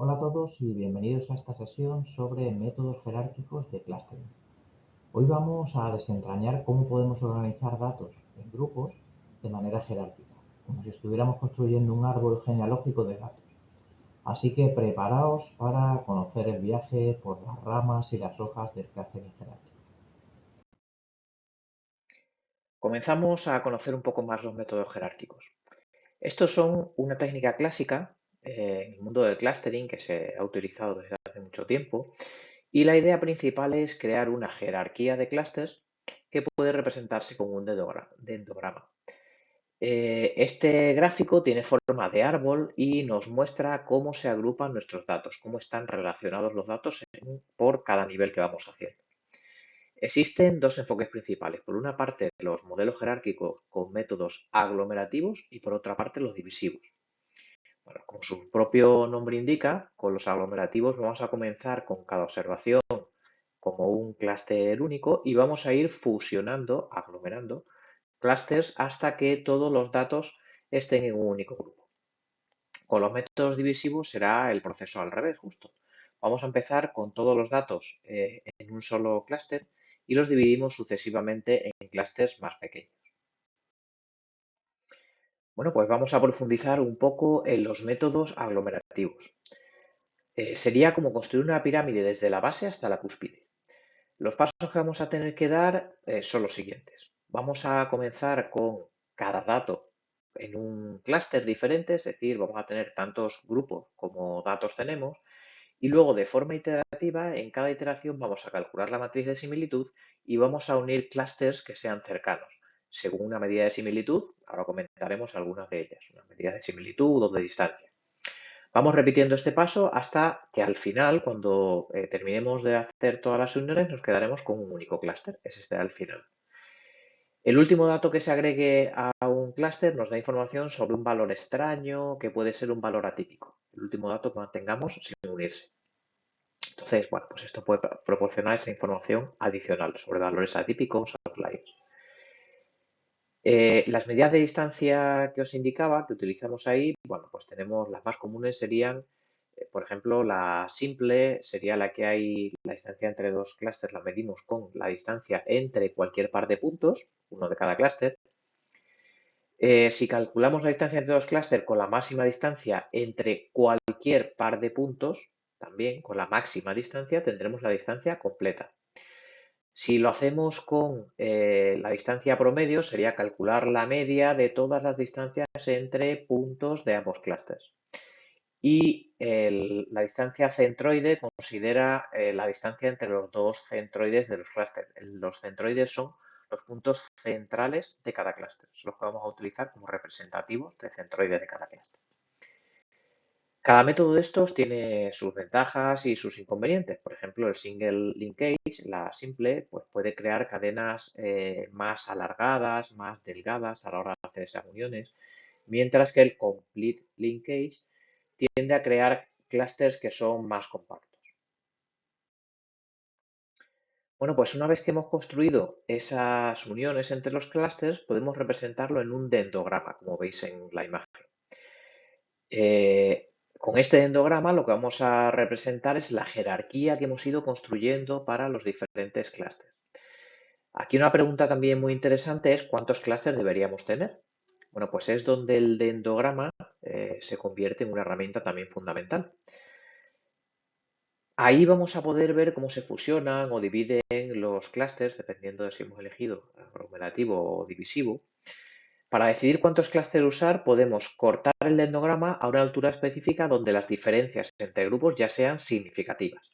Hola a todos y bienvenidos a esta sesión sobre métodos jerárquicos de clustering. Hoy vamos a desentrañar cómo podemos organizar datos en grupos de manera jerárquica, como si estuviéramos construyendo un árbol genealógico de datos. Así que preparaos para conocer el viaje por las ramas y las hojas del clustering jerárquico. Comenzamos a conocer un poco más los métodos jerárquicos. Estos son una técnica clásica en el mundo del clustering que se ha utilizado desde hace mucho tiempo y la idea principal es crear una jerarquía de clústeres que puede representarse con un dendrograma. Este gráfico tiene forma de árbol y nos muestra cómo se agrupan nuestros datos, cómo están relacionados los datos por cada nivel que vamos haciendo. Existen dos enfoques principales. Por una parte, los modelos jerárquicos con métodos aglomerativos y por otra parte, los divisivos. Bueno, como su propio nombre indica, con los aglomerativos vamos a comenzar con cada observación como un clúster único y vamos a ir fusionando, aglomerando clústeres hasta que todos los datos estén en un único grupo. Con los métodos divisivos será el proceso al revés, justo. Vamos a empezar con todos los datos en un solo clúster y los dividimos sucesivamente en clústeres más pequeños. Bueno, pues vamos a profundizar un poco en los métodos aglomerativos. Sería como construir una pirámide desde la base hasta la cúspide. Los pasos que vamos a tener que dar son los siguientes. Vamos a comenzar con cada dato en un clúster diferente, es decir, vamos a tener tantos grupos como datos tenemos, y luego de forma iterativa, en cada iteración vamos a calcular la matriz de similitud y vamos a unir clústeres que sean cercanos, según una medida de similitud. Ahora comentaremos algunas de ellas, unas medidas de similitud o de distancia. Vamos repitiendo este paso hasta que al final, cuando terminemos de hacer todas las uniones, nos quedaremos con un único clúster. Ese será el final. El último dato que se agregue a un clúster nos da información sobre un valor extraño que puede ser un valor atípico. El último dato que mantengamos sin unirse. Entonces, bueno, pues esto puede proporcionar esa información adicional sobre valores atípicos, outliers. Las medidas de distancia que os indicaba, que utilizamos ahí, bueno, pues tenemos las más comunes serían, por ejemplo, la simple sería la que hay, la distancia entre dos clústeres la medimos con la distancia entre cualquier par de puntos, uno de cada clúster. Si calculamos la distancia entre dos clústeres con la máxima distancia entre cualquier par de puntos, también con la máxima distancia tendremos la distancia completa. Si lo hacemos con la distancia promedio, sería calcular la media de todas las distancias entre puntos de ambos clústeres. Y la distancia centroide considera la distancia entre los dos centroides de los clústeres. Los centroides son los puntos centrales de cada clúster. Son los que vamos a utilizar como representativos de centroides de cada clúster. Cada método de estos tiene sus ventajas y sus inconvenientes. Por ejemplo, el single linkage, la simple, pues puede crear cadenas más alargadas, más delgadas a la hora de hacer esas uniones, mientras que el complete linkage tiende a crear clústeres que son más compactos. Bueno, pues una vez que hemos construido esas uniones entre los clústeres, podemos representarlo en un dendrograma, como veis en la imagen. Con este dendrograma lo que vamos a representar es la jerarquía que hemos ido construyendo para los diferentes clústeres. Aquí una pregunta también muy interesante es ¿cuántos clústeres deberíamos tener? Bueno, pues es donde el dendrograma se convierte en una herramienta también fundamental. Ahí vamos a poder ver cómo se fusionan o dividen los clústeres, dependiendo de si hemos elegido aglomerativo o divisivo. Para decidir cuántos clústeres usar, podemos cortar el dendrograma a una altura específica donde las diferencias entre grupos ya sean significativas.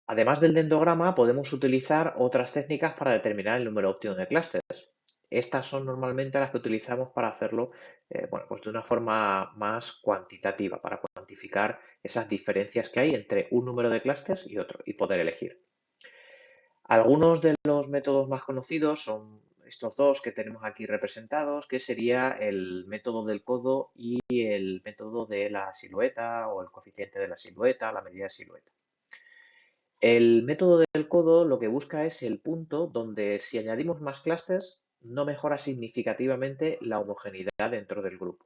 Además del dendrograma, podemos utilizar otras técnicas para determinar el número óptimo de clústeres. Estas son normalmente las que utilizamos para hacerlo bueno, pues de una forma más cuantitativa, para cuantificar esas diferencias que hay entre un número de clústeres y otro y poder elegir. Algunos de los métodos más conocidos son estos dos que tenemos aquí representados, que sería el método del codo y el método de la silueta o el coeficiente de la silueta, la medida de silueta. El método del codo lo que busca es el punto donde si añadimos más clústeres no mejora significativamente la homogeneidad dentro del grupo.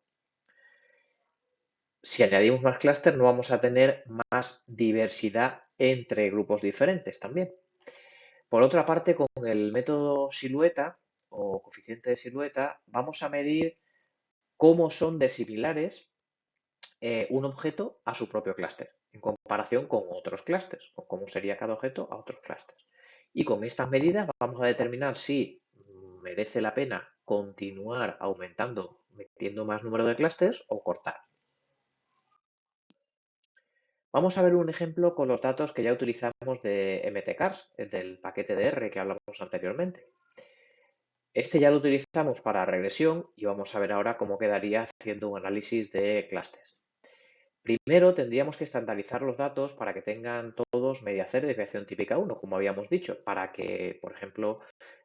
Si añadimos más clúster, no vamos a tener más diversidad entre grupos diferentes también. Por otra parte, con el método silueta o coeficiente de silueta, vamos a medir cómo son de similares un objeto a su propio clúster en comparación con otros clústeres, o cómo sería cada objeto a otros clústeres. Y con estas medidas vamos a determinar si merece la pena continuar aumentando, metiendo más número de clústeres o cortar. Vamos a ver un ejemplo con los datos que ya utilizamos de MTCars, el del paquete de R que hablamos anteriormente. Este ya lo utilizamos para regresión y vamos a ver ahora cómo quedaría haciendo un análisis de clústeres. Primero tendríamos que estandarizar los datos para que tengan todos media cero y desviación típica 1, como habíamos dicho, para que, por ejemplo,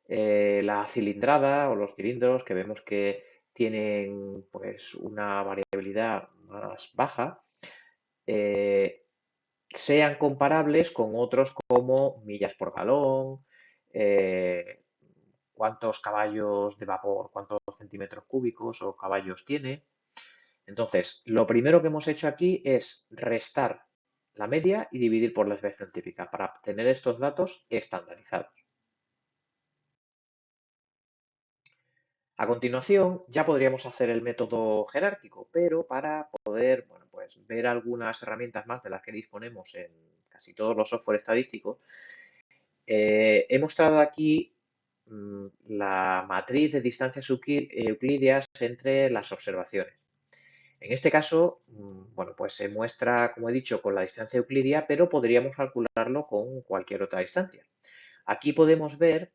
la cilindrada o los cilindros que vemos que tienen pues una variabilidad más baja, eh, sean comparables con otros como millas por galón, eh, cuántos caballos de vapor, cuántos centímetros cúbicos o caballos tiene. Entonces, lo primero que hemos hecho aquí es restar la media y dividir por la desviación típica para tener estos datos estandarizados. A continuación, ya podríamos hacer el método jerárquico, pero para poder, bueno, pues ver algunas herramientas más de las que disponemos en casi todos los software estadísticos, he mostrado aquí la matriz de distancias euclidias entre las observaciones. En este caso, bueno, pues se muestra, como he dicho, con la distancia euclidia, pero podríamos calcularlo con cualquier otra distancia. Aquí podemos ver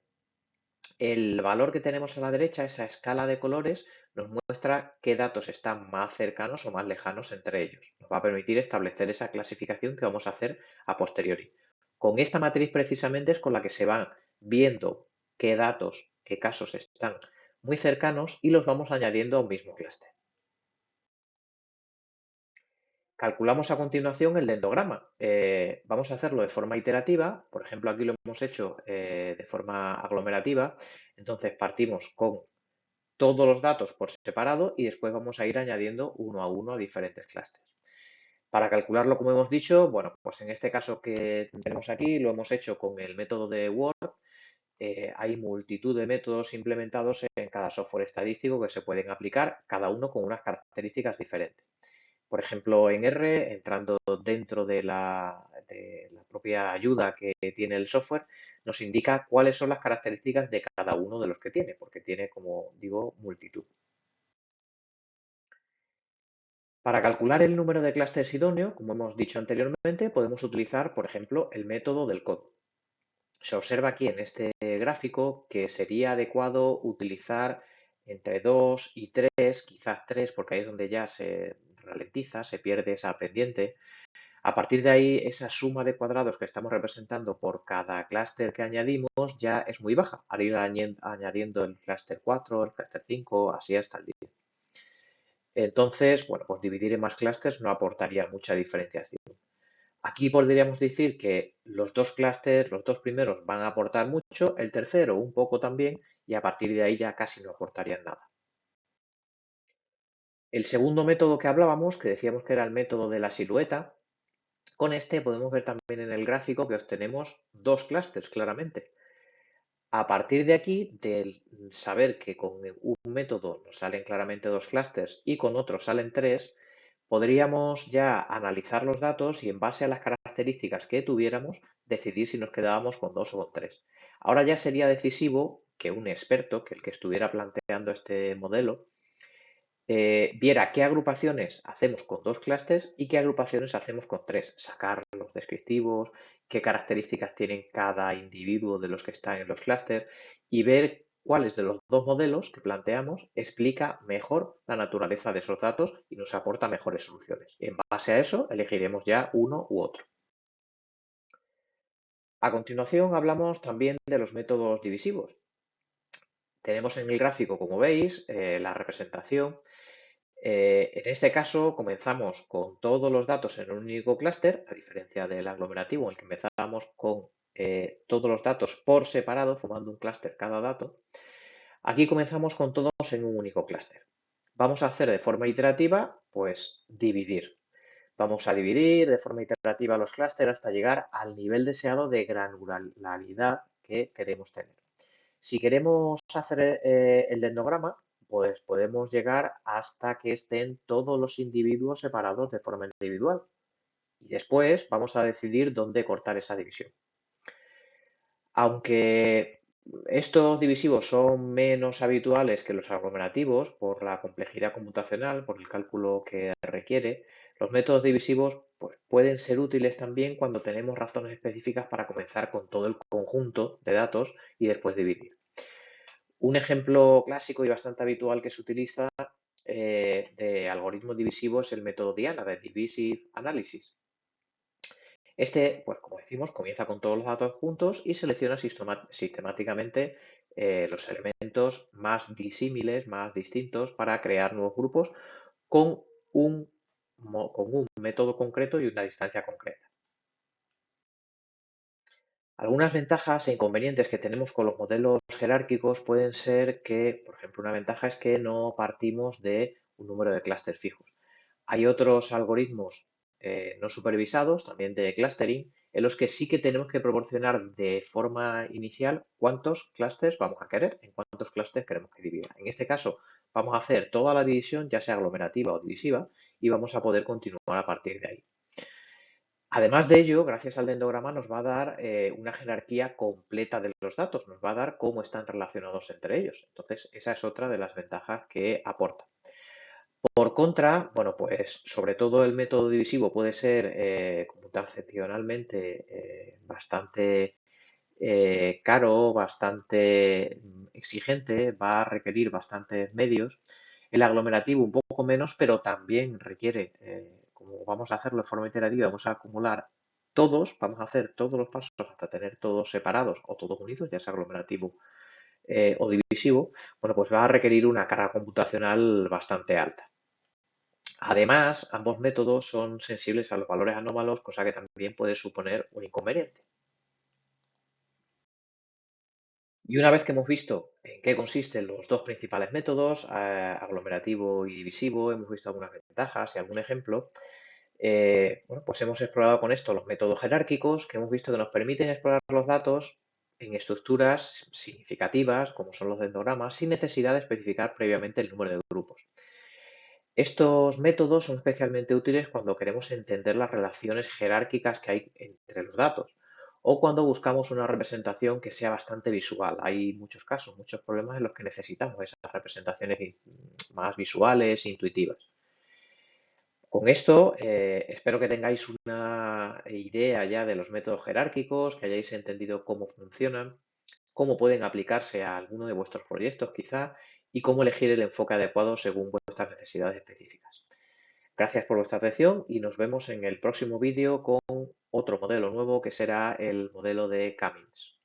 el valor que tenemos a la derecha, esa escala de colores, nos muestra qué datos están más cercanos o más lejanos entre ellos. Nos va a permitir establecer esa clasificación que vamos a hacer a posteriori. Con esta matriz precisamente es con la que se van viendo qué datos, qué casos están muy cercanos y los vamos añadiendo a un mismo clúster. Calculamos a continuación el dendrograma. Vamos a hacerlo de forma iterativa. Por ejemplo, aquí lo hemos hecho de forma aglomerativa. Entonces partimos con todos los datos por separado y después vamos a ir añadiendo uno a uno a diferentes clústeres. Para calcularlo, como hemos dicho, bueno, pues en este caso que tenemos aquí lo hemos hecho con el método de Word. Hay multitud de métodos implementados en cada software estadístico que se pueden aplicar, cada uno con unas características diferentes. Por ejemplo, en R, entrando dentro de la propia ayuda que tiene el software, nos indica cuáles son las características de cada uno de los que tiene, porque tiene, como digo, multitud. Para calcular el número de clústeres idóneo, como hemos dicho anteriormente, podemos utilizar, por ejemplo, el método del codo. Se observa aquí en este gráfico que sería adecuado utilizar entre 2 y 3, quizás 3, porque ahí es donde ya se ralentiza, se pierde esa pendiente. A partir de ahí, esa suma de cuadrados que estamos representando por cada clúster que añadimos ya es muy baja, al ir añadiendo el clúster 4, el clúster 5, así hasta el 10. Entonces, bueno, pues dividir en más clústeres no aportaría mucha diferenciación. Aquí podríamos decir que los dos clústeres, los dos primeros van a aportar mucho, el tercero un poco también, y a partir de ahí ya casi no aportarían nada. El segundo método que hablábamos, que decíamos que era el método de la silueta, con este podemos ver también en el gráfico que obtenemos dos clústeres claramente. A partir de aquí, del saber que con un método nos salen claramente dos clústeres y con otro salen tres, podríamos ya analizar los datos y en base a las características que tuviéramos, decidir si nos quedábamos con dos o con tres. Ahora ya sería decisivo que un experto, que el que estuviera planteando este modelo, viera qué agrupaciones hacemos con dos clústeres y qué agrupaciones hacemos con tres, sacar los descriptivos, qué características tienen cada individuo de los que están en los clústeres y ver cuáles de los dos modelos que planteamos explica mejor la naturaleza de esos datos y nos aporta mejores soluciones. Y en base a eso elegiremos ya uno u otro. A continuación hablamos también de los métodos divisivos. Tenemos en el gráfico, como veis, la representación. En este caso comenzamos con todos los datos en un único clúster, a diferencia del aglomerativo en el que empezábamos con todos los datos por separado, formando un clúster cada dato. Aquí comenzamos con todos en un único clúster. Vamos a hacer de forma iterativa, pues dividir. Vamos a dividir de forma iterativa los clústeres hasta llegar al nivel deseado de granularidad que queremos tener. Si queremos hacer el dendrograma, pues podemos llegar hasta que estén todos los individuos separados de forma individual. Y después vamos a decidir dónde cortar esa división. Aunque estos divisivos son menos habituales que los aglomerativos por la complejidad computacional, por el cálculo que requiere, los métodos divisivos pues, pueden ser útiles también cuando tenemos razones específicas para comenzar con todo el conjunto de datos y después dividir. Un ejemplo clásico y bastante habitual que se utiliza de algoritmo divisivo es el método Diana, de Divisive Analysis. Este, pues como decimos, comienza con todos los datos juntos y selecciona sistemáticamente los elementos más disímiles, más distintos, para crear nuevos grupos con con un método concreto y una distancia concreta. Algunas ventajas e inconvenientes que tenemos con los modelos jerárquicos pueden ser que, por ejemplo, una ventaja es que no partimos de un número de clústeres fijos. Hay otros algoritmos no supervisados, también de clustering, en los que sí que tenemos que proporcionar de forma inicial cuántos clústeres vamos a querer, en cuántos clústeres queremos que divida. En este caso, vamos a hacer toda la división, ya sea aglomerativa o divisiva, y vamos a poder continuar a partir de ahí. Además de ello, gracias al dendrograma nos va a dar una jerarquía completa de los datos, nos va a dar cómo están relacionados entre ellos. Entonces, esa es otra de las ventajas que aporta. Por contra, bueno, pues sobre todo el método divisivo puede ser computacionalmente bastante caro, bastante exigente, va a requerir bastantes medios. El aglomerativo un poco menos, pero también requiere, como vamos a hacerlo de forma iterativa, vamos a acumular todos, vamos a hacer todos los pasos hasta tener todos separados o todos unidos, ya sea aglomerativo o divisivo, bueno, pues va a requerir una carga computacional bastante alta. Además, ambos métodos son sensibles a los valores anómalos, cosa que también puede suponer un inconveniente. Y una vez que hemos visto en qué consisten los dos principales métodos, aglomerativo y divisivo, hemos visto algunas ventajas y algún ejemplo, bueno, pues hemos explorado con esto los métodos jerárquicos, que hemos visto que nos permiten explorar los datos en estructuras significativas, como son los dendrogramas, sin necesidad de especificar previamente el número de grupos. Estos métodos son especialmente útiles cuando queremos entender las relaciones jerárquicas que hay entre los datos o cuando buscamos una representación que sea bastante visual. Hay muchos casos, muchos problemas en los que necesitamos esas representaciones más visuales, intuitivas. Con esto, espero que tengáis una idea ya de los métodos jerárquicos, que hayáis entendido cómo funcionan, cómo pueden aplicarse a alguno de vuestros proyectos quizá y cómo elegir el enfoque adecuado según vuestras necesidades específicas. Gracias por vuestra atención y nos vemos en el próximo vídeo con otro modelo nuevo que será el modelo de Cummings.